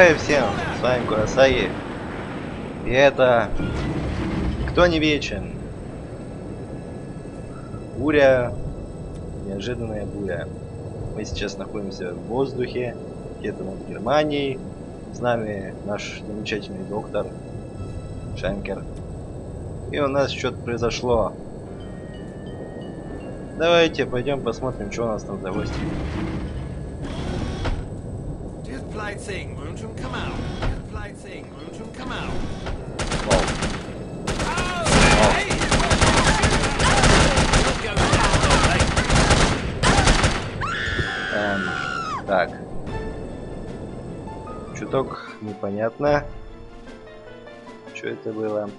Хай всем, с вами Курасаги. И это «Никто не вечен». Буря, неожиданная буря. Мы сейчас находимся в воздухе, где-то над Германией. С нами наш замечательный доктор Шенкер. И у нас что-то произошло. Давайте пойдем посмотрим, что у нас там за гости. Так. Чуток непонятно. Что это было?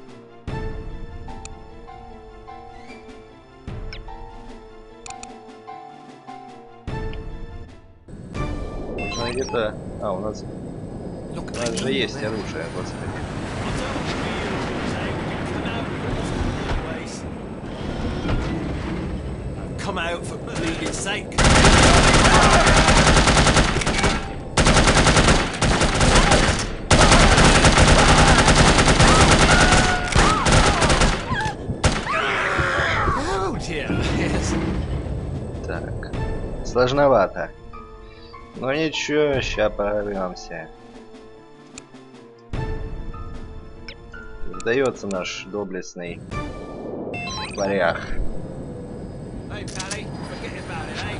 Нужно где-то... А, у нас же есть оружие, господи. Come out for bleeding sake. Oh dear, yes. Так, сложновато. Но ничего, ща прорвемся. Сдается наш доблестный варяг. Hey, Pally, forget about it, eh?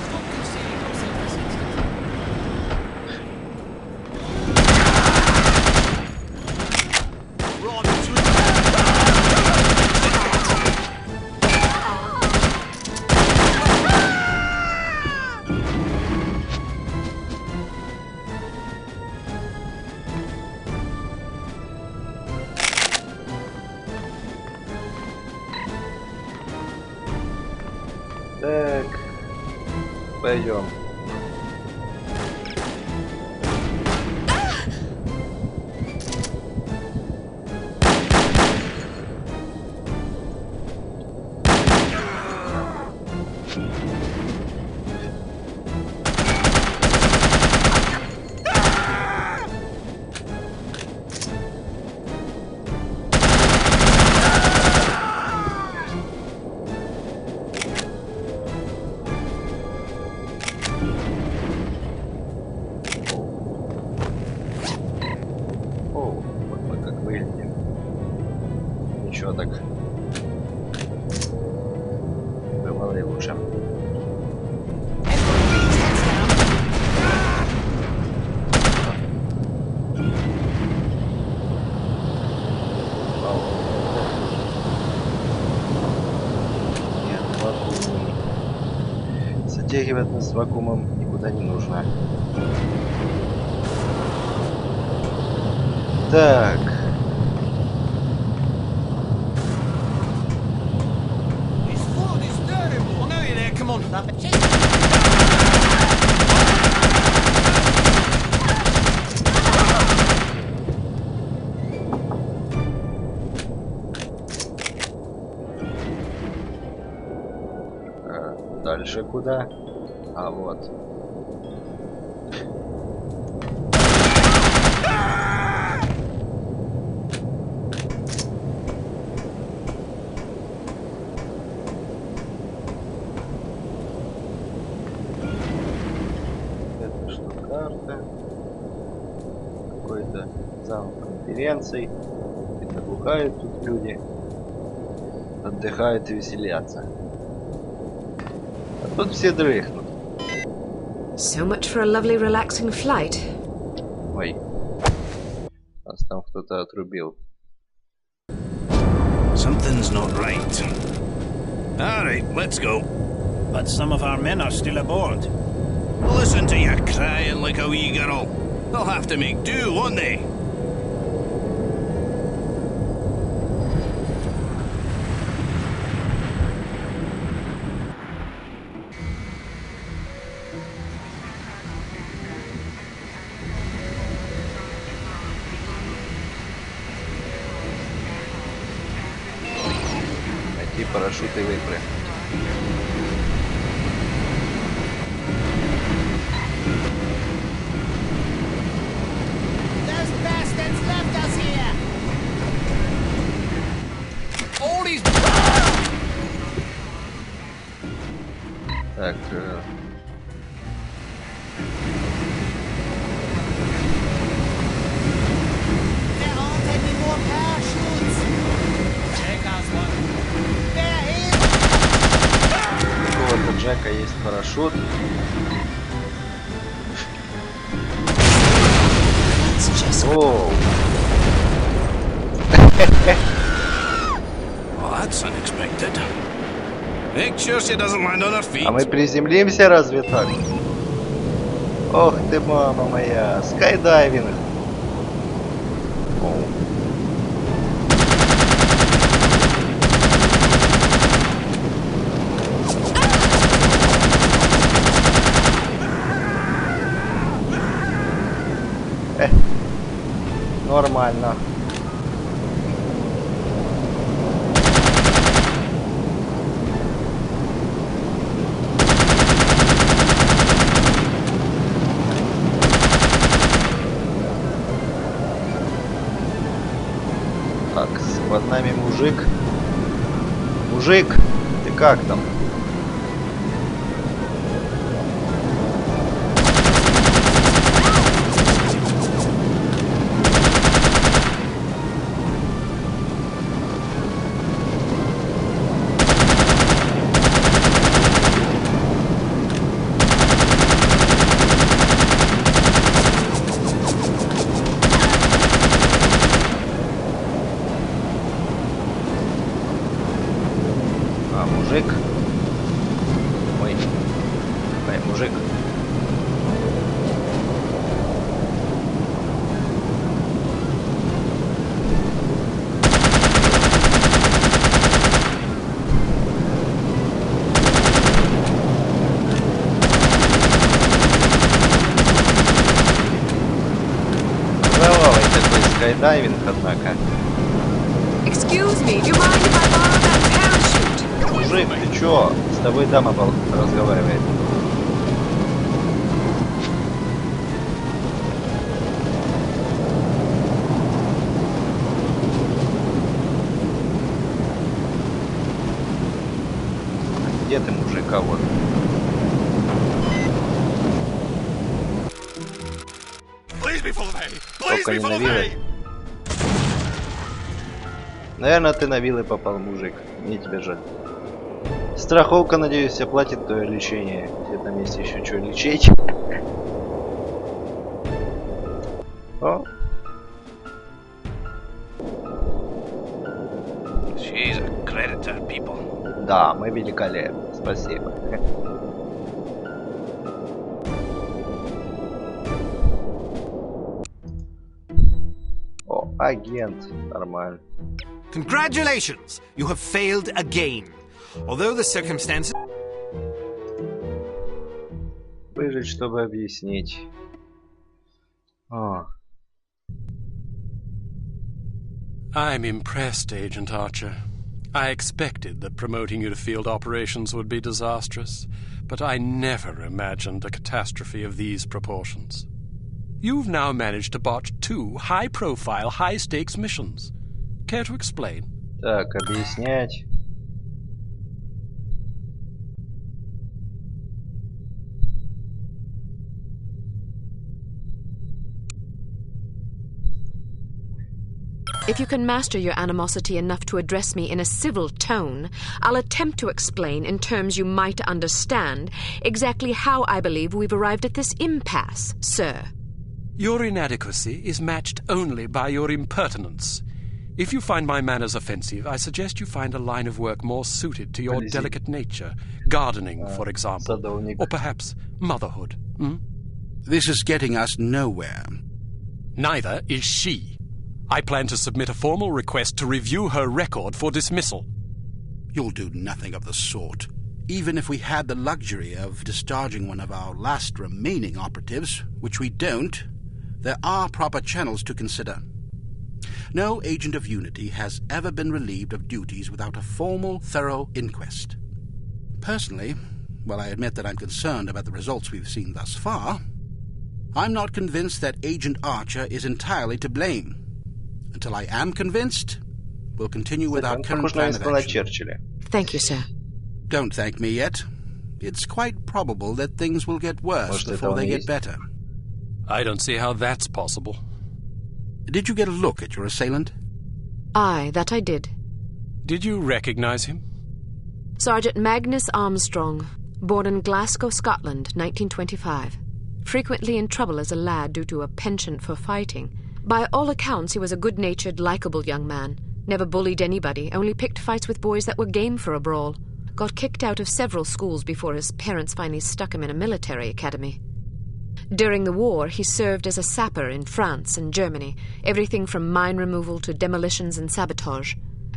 Stop concealing your Так, пойдем. Ничего так. Бывало и лучше. Нет, вакуумный. Затягивать нас вакуумом никуда не нужно. Так. Come on, love it. Дальше куда? А вот. Какой-то зал конференций, отдыхают тут люди, отдыхают и веселятся. А тут все дрыхнут. So much for a lovely relaxing flight. Ой, нас там кто-то отрубил. Something's not right. All right, let's go. But some of our men are still aboard. Listen to you crying like a wee girl. They'll have to make do, won't they? Найти парашют и выпрыгнуть. Так. There aren't any more parachutes. Jake has one. There is. У какого-то Джека есть парашют. Оу. Well, that's unexpected. Make sure she doesn't land on her feet. А мы приземлимся разве так? Ох ты, мама моя, скайдайвинг. Оу. Нормально. Так, под нами мужик. Мужик, ты как там? Мужик. Ой. Ой, мужик. Кровавый такой скайдайвинг, однако. Excuse me, do you mind if I borrow that parachute? Мужик, ты чё? С тобой дама разговаривает. Где ты, мужика, вот? Только не на вилы. Наверное, ты на вилы попал, мужик. Мне тебя жаль. Страховка, надеюсь, оплатит твое лечение. Где там есть еще что лечить? О. She's a creditor, people. Да, мы великолепны. Спасибо. О, агент. Нормально. Congratulations! You have failed again. Although the circumstances... Выжить, чтобы объяснить. О. I'm impressed, Agent Archer. I expected that promoting you to field operations would be disastrous, but I never imagined a catastrophe of these proportions. You've now managed to botch 2 high-profile, high-stakes missions. Care to explain? Так, объяснять. If you can master your animosity enough to address me in a civil tone, I'll attempt to explain in terms you might understand exactly how I believe we've arrived at this impasse, sir. Your inadequacy is matched only by your impertinence. If you find my manners offensive, I suggest you find a line of work more suited to your delicate nature. Gardening, for example. Or perhaps motherhood. Hmm? This is getting us nowhere. Neither is she. I plan to submit a formal request to review her record for dismissal. You'll do nothing of the sort. Even if we had the luxury of discharging one of our last remaining operatives, which we don't, there are proper channels to consider. No agent of Unity has ever been relieved of duties without a formal, thorough inquest. Personally, while I admit that I'm concerned about the results we've seen thus far, I'm not convinced that Agent Archer is entirely to blame. Until I am convinced, we'll continue with our current plan of action. Thank you, sir. Don't thank me yet. it's quite probable that things will get worse Может, это before он they и get есть? better. I don't see how that's possible. Did you get a look at your assailant? Aye, that I did. Did you recognize him? Sergeant Magnus Armstrong, born in Glasgow, Scotland, 1925. Frequently in trouble as a lad due to a penchant for fighting. By all accounts, he was a good-natured, likeable young man. Never bullied anybody, only picked fights with boys that were game for a brawl. Got kicked out of several schools before his parents finally stuck him in a military academy. During the war, he served as a sapper in France and Germany, everything from mine removal to demolitions and sabotage.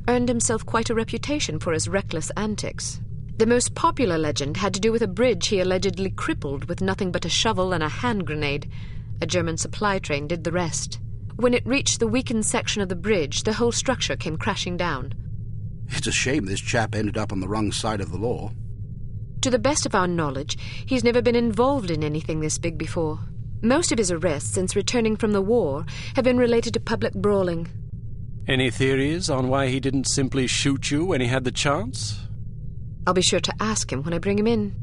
Earned himself quite a reputation for his reckless antics. The most popular legend had to do with a bridge he allegedly crippled with nothing but a shovel and a hand grenade. A German supply train did the rest. When it reached the weakened section of the bridge, the whole structure came crashing down. It's a shame this chap ended up on the wrong side of the law. To the best of our knowledge, he's never been involved in anything this big before. Most of his arrests since returning from the war have been related to public brawling. Any theories on why he didn't simply shoot you when he had the chance? I'll be sure to ask him when I bring him in.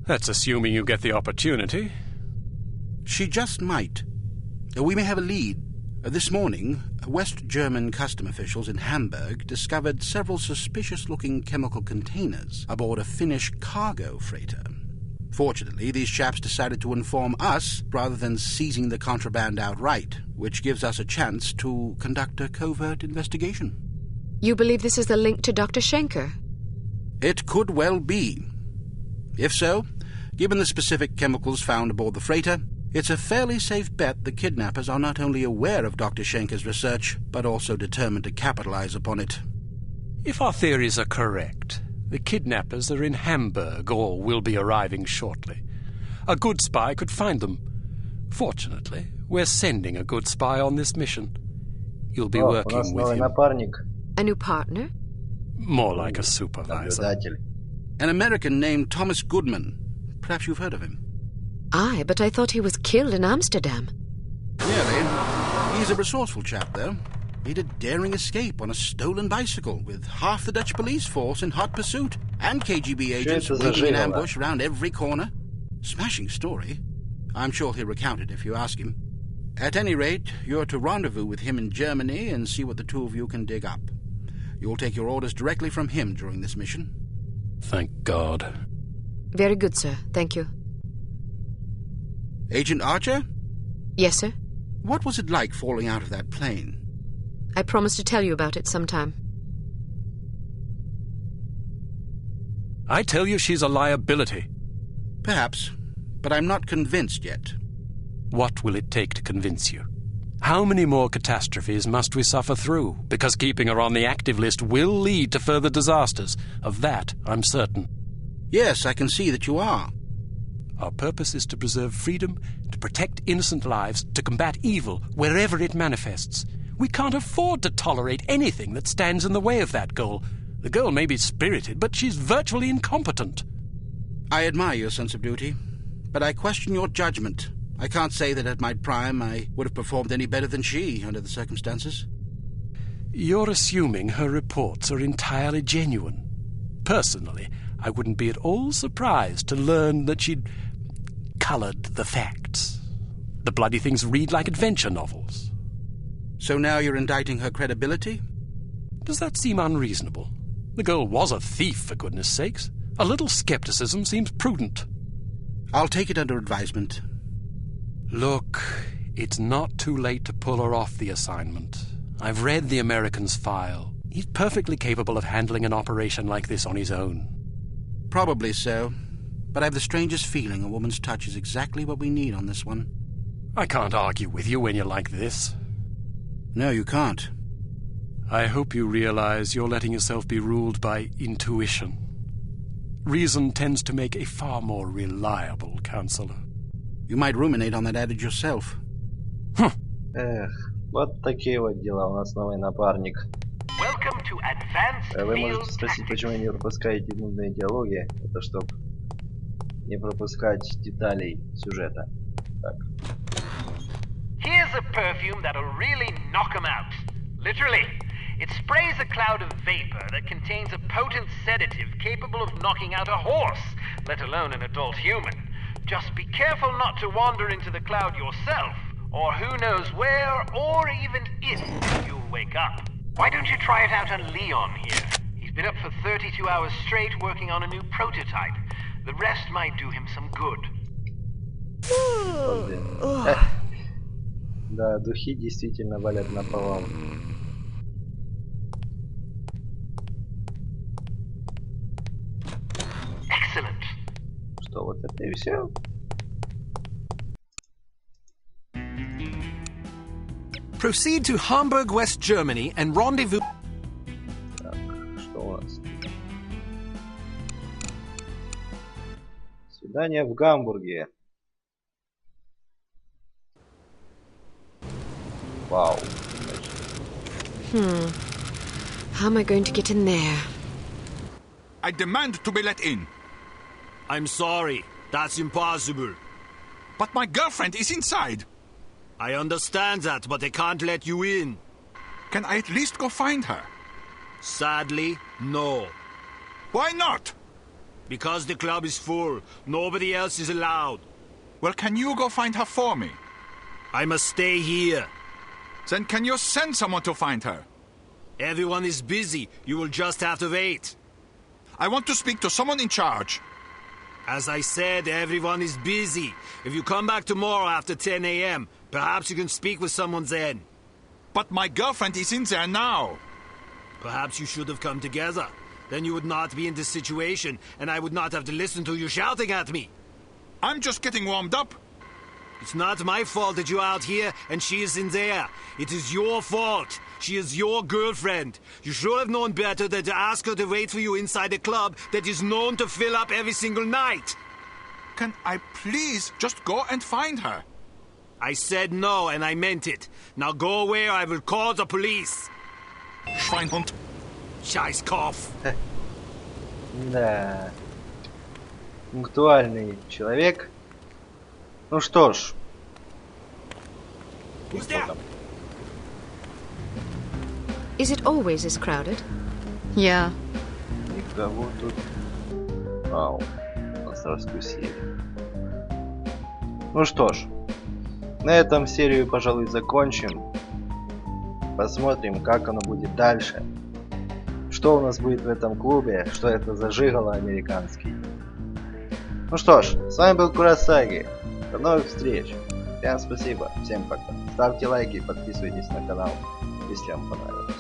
That's assuming you get the opportunity. She just might. We may have a lead. This morning, West German custom officials in Hamburg discovered several suspicious-looking chemical containers aboard a Finnish cargo freighter. Fortunately, these chaps decided to inform us rather than seizing the contraband outright, which gives us a chance to conduct a covert investigation. You believe this is the link to Dr. Schenker? It could well be. If so, given the specific chemicals found aboard the freighter, it's a fairly safe bet the kidnappers are not only aware of Dr. Schenker's research, but also determined to capitalize upon it. If our theories are correct, the kidnappers are in Hamburg or will be arriving shortly. A good spy could find them. Fortunately, we're sending a good spy on this mission. You'll be О, у нас working with новый him. напарник. A new partner? More like a supervisor. Наблюдатель. An American named Thomas Goodman. Perhaps you've heard of him. Aye, but I thought he was killed in Amsterdam. Really? He's a resourceful chap, though. Made a daring escape on a stolen bicycle with half the Dutch police force in hot pursuit and KGB agents это за waiting in жиголо? ambush around every corner. Smashing story. I'm sure he'll recount it if you ask him. At any rate, you're to rendezvous with him in Germany and see what the two of you can dig up. You'll take your orders directly from him during this mission. Thank God. Very good, sir. Thank you. Agent Archer, Yes, sir. what was it like falling out of that plane? I promise to tell you about it sometime. I tell you she's a liability. Perhaps, but I'm not convinced yet. What will it take to convince you? How many more catastrophes must we suffer through? Because keeping her on the active list will lead to further disasters. Of that, I'm certain. Yes, I can see that you are. Our purpose is to preserve freedom, to protect innocent lives, to combat evil wherever it manifests. We can't afford to tolerate anything that stands in the way of that goal. The girl may be spirited, but she's virtually incompetent. I admire your sense of duty, but I question your judgment. I can't say that at my prime I would have performed any better than she under the circumstances. You're assuming her reports are entirely genuine. Personally, I wouldn't be at all surprised to learn that she'd coloured the facts. The bloody things read like adventure novels. So now you're indicting her credibility? Does that seem unreasonable? The girl was a thief, for goodness sakes. A little skepticism seems prudent. I'll take it under advisement. Look, it's not too late to pull her off the assignment. I've read the American's file. He's perfectly capable of handling an operation like this on his own. Probably so, but I have the strangest feeling a woman's touch is exactly what we need on this one. I can't argue with you when you're like this. No, you can't. I hope you realize you're letting yourself be ruled by intuition. Reason tends to make a far more reliable counselor. You might ruminate on that adage yourself. Эх, вот такие вот дела. У нас новый напарник. Welcome to Advanced Вы Field можете спросить, Tactics. почему не пропускаете нудные диалоги. Это чтобы не пропускать деталей сюжета. Так. Here's a perfume that'll really knock 'em out. Literally. It sprays a cloud of vapor that contains a potent sedative capable of knocking out a horse, let alone an adult human. Just be careful not to wander into the cloud yourself, or who knows where or even if you'll wake up. Why don't you try it out on Leon here? He's been up for 32 hours straight working on a new prototype. The rest might do him some good. Да, духи действительно валят наповал. Excellent. Что, вот это и все? Proceed to Hamburg, West Germany, and rendezvous. Так, что у нас? Свидание в Гамбурге. Вау. How am I going to get in there? I demand to be let in. I'm sorry. That's impossible. But my girlfriend is inside. I understand that, but I can't let you in. Can I at least go find her? Sadly, no. Why not? Because the club is full. Nobody else is allowed. Well, can you go find her for me? I must stay here. Then can you send someone to find her? Everyone is busy. You will just have to wait. I want to speak to someone in charge. As I said, everyone is busy. If you come back tomorrow after 10 a.m., perhaps you can speak with someone then. But my girlfriend is in there now. Perhaps you should have come together. Then you would not be in this situation, and I would not have to listen to you shouting at me. I'm just getting warmed up. It's not my fault that you're out here and she is in there. It is your fault. She is your girlfriend. You should have known better than to ask her to wait for you inside a club that is known to fill up every single night. Can I please just go and find her? I said no, and I meant it. Now go away or I will call the police. Schweinhund. Scheißkopf. Да. Пунктуальный человек. Ну что ж. Who's there? Is it always this crowded? Yeah. Никого тут. Вау. Нас раскусили. Ну что ж. На этом серию, пожалуй, закончим. Посмотрим, как оно будет дальше. Что у нас будет в этом клубе. Что это за жигало американский. Ну что ж. С вами был Курасаги. До новых встреч. Всем спасибо. Всем пока. Ставьте лайки, подписывайтесь на канал, если вам понравилось.